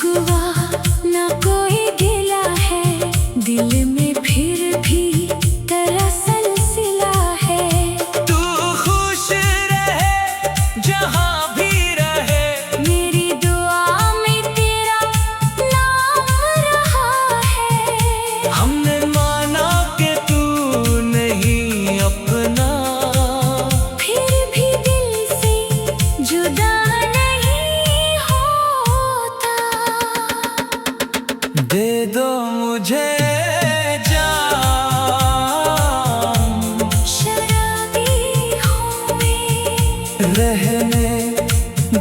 शिकवा ना कोई गिला है, दिल में फिर भी तेरा सिलसिला है। तू खुश रहे जहाँ भी रहे, मेरी दुआ में तेरा नाम रहा है। हमने माना कि तू नहीं अपना, फिर भी दिल से जुदा नहीं होता। दे दो मुझे रहने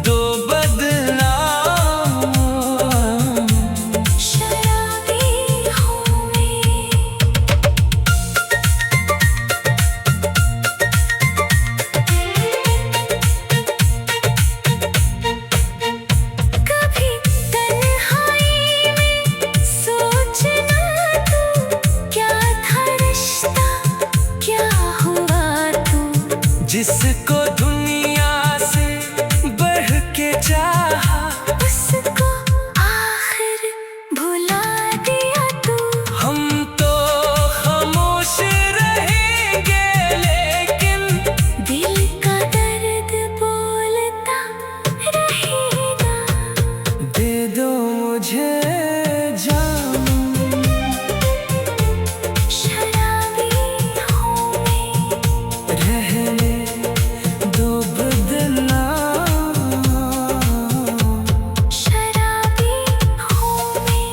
दो बदनाम, शराबी हूँ मैं। कभी तन्हाई में सोचना तू, क्या था रिश्ता क्या हुआ तू। जिसको दुनिया से बढ़ के चाहा, उसको आखिर भुला दिया तू। हम तो खामोश रहेंगे लेकिन दिल का दर्द बोलता रहेगा। दे दो मुझे जान, शराबी हूँ मैं। रहने दो बदनाम, शराबी हूँ मैं।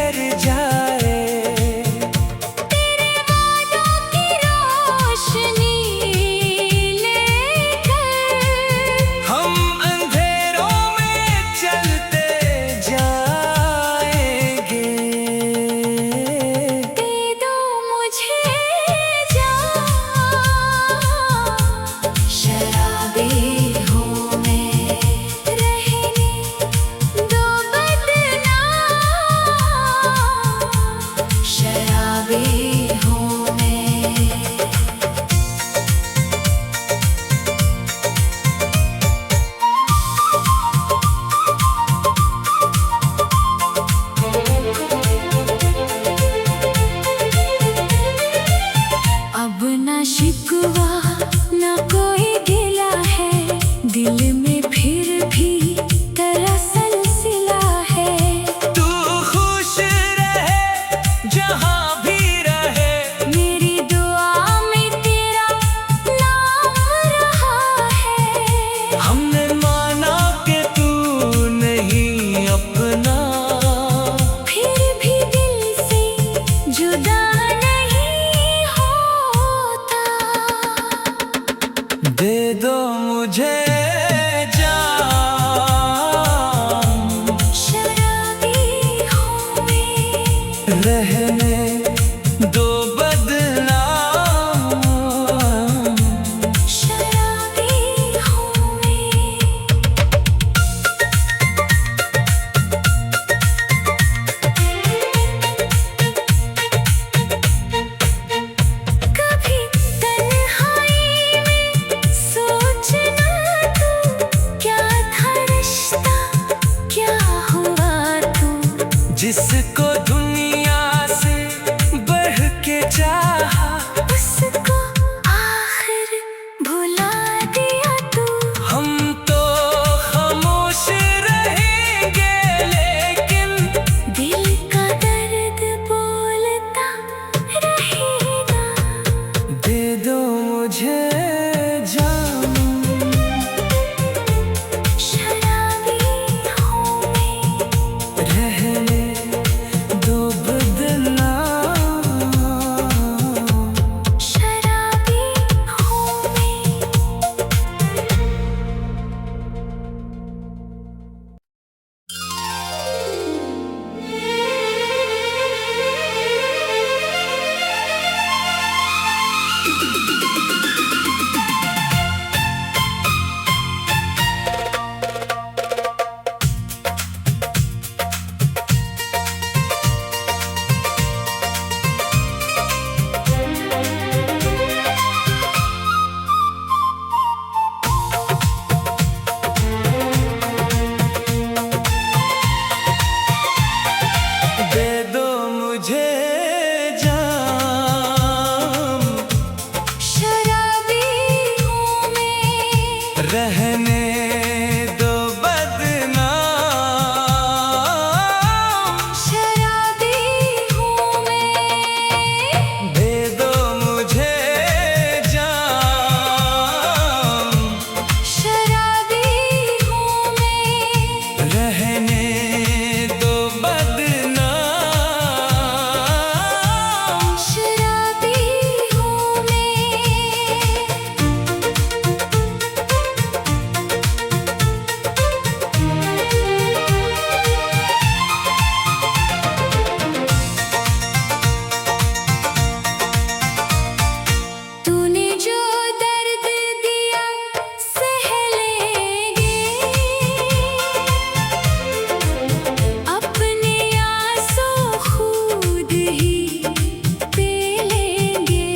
बिखर जाए। तेरे वादों की रोशनी लेकर हम अंधेरों में चलते जाएंगे। दे दो मुझे जान, शराबी हूँ मैं, रहने दो बदनाम, शराबी हूँ मैं। अब ना शिकवा ना कोई गिला है, दिल में फिर भी तेरा सिलसिला है। तू खुश रहे जहाँ भी रहे, मेरी दुआ में तेरा नाम रहा है। हमने माना कि तू नहीं अपना, फिर भी दिल से जुदा नहीं होता। दे दो मुझे जान, शराबी हूँ मैं, रहने दो बदनाम, शराबी हूँ मैं। कभी तन्हाई में सोचना तू, क्या था रिश्ता क्या हुआ तू। जिसको दुनिया से बढ़ के चाहा, उसको आखिर भुला दिया तू। हम तो खामोश रहेंगे लेकिन दिल का दर्द बोलता रहेगा। दे दो मुझे जान, शराबी हूँ मैं, रहने दो बदनाम, शराबी हूँ मैं। दे दो मुझे जान, शराबी हूँ मैं, रहने दो बदनाम, शराबी हूँ मैं। दे दो मुझे जान, शराबी हूँ मैं, रहने दो बदनाम, शराबी हूँ मैं। तूने जो दर्द दिया सह लेंगे, अपने आंसू खुद ही पी लेंगे।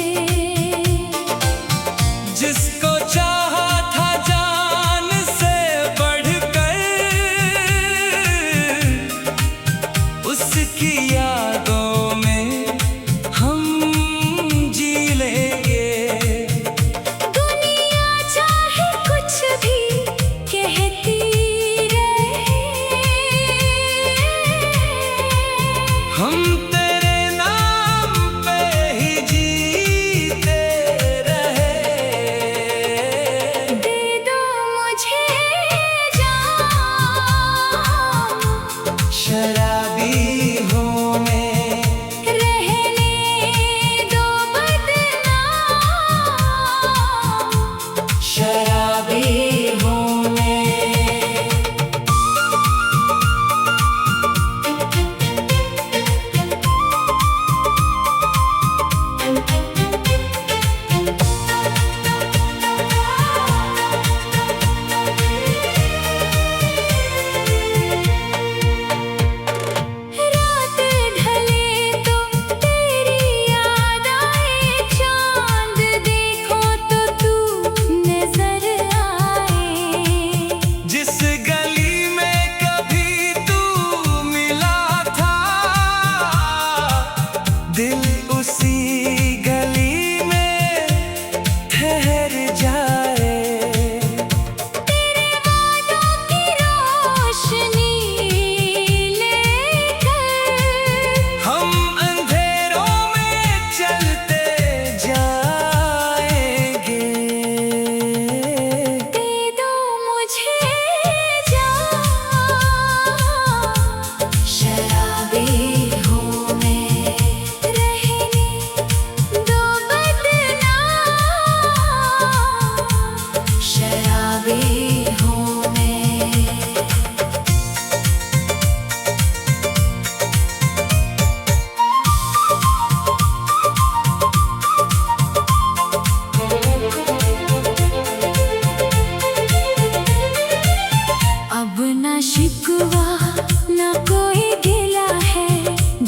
जिसको चाहा था जान से बढ़कर, उसकी यादों में हम जी लेंगे। दुनिया चाहे कुछ भी कहती रहे, हम तेरे नाम पे ही जीते रहे। दे दो मुझे जान, शराबी हूँ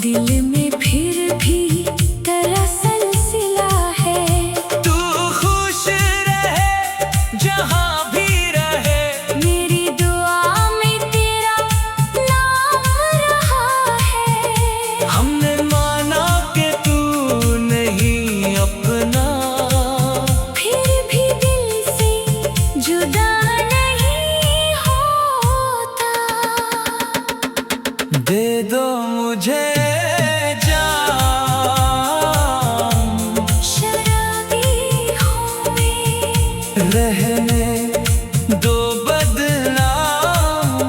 दिल में फिर भी तेरा सिलसिला है। तू खुश रहे जहाँ भी रहे, मेरी दुआ में तेरा नाम रहा है। हमने माना कि तू नहीं अपना, फिर भी दिल से जुदा नहीं होता। दे दो मुझे रहने दो बदनाम,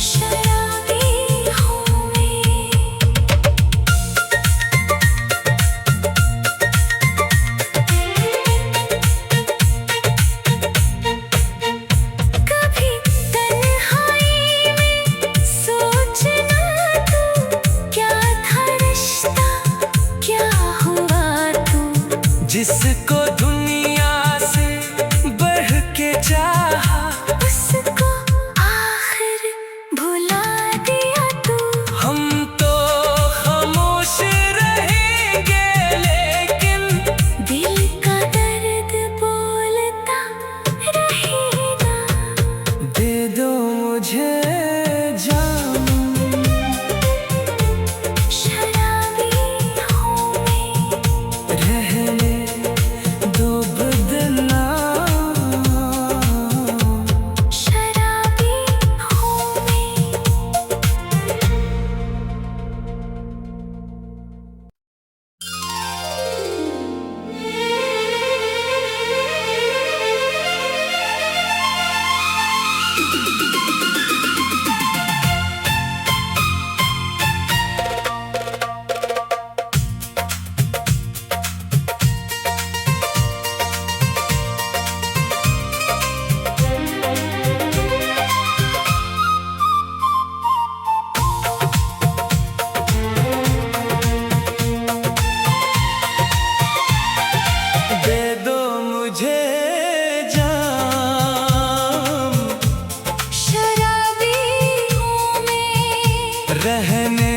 शराबी हूँ मैं। कभी तन्हाई में सोचना तू, क्या था रिश्ता क्या हुआ तू। जिसको दुनिया से बढ़ के चाहा, उसको आखिर भुला दिया तू। हम तो खामोश रहेंगे लेकिन दिल का दर्द बोलता रहेगा। दे दो मुझे जाम, शराबी हूँ मैं। रहने दो बदनाम, शराबी हूँ मैं। दे दो मुझे जाम, शराबी हूँ मैं। रहने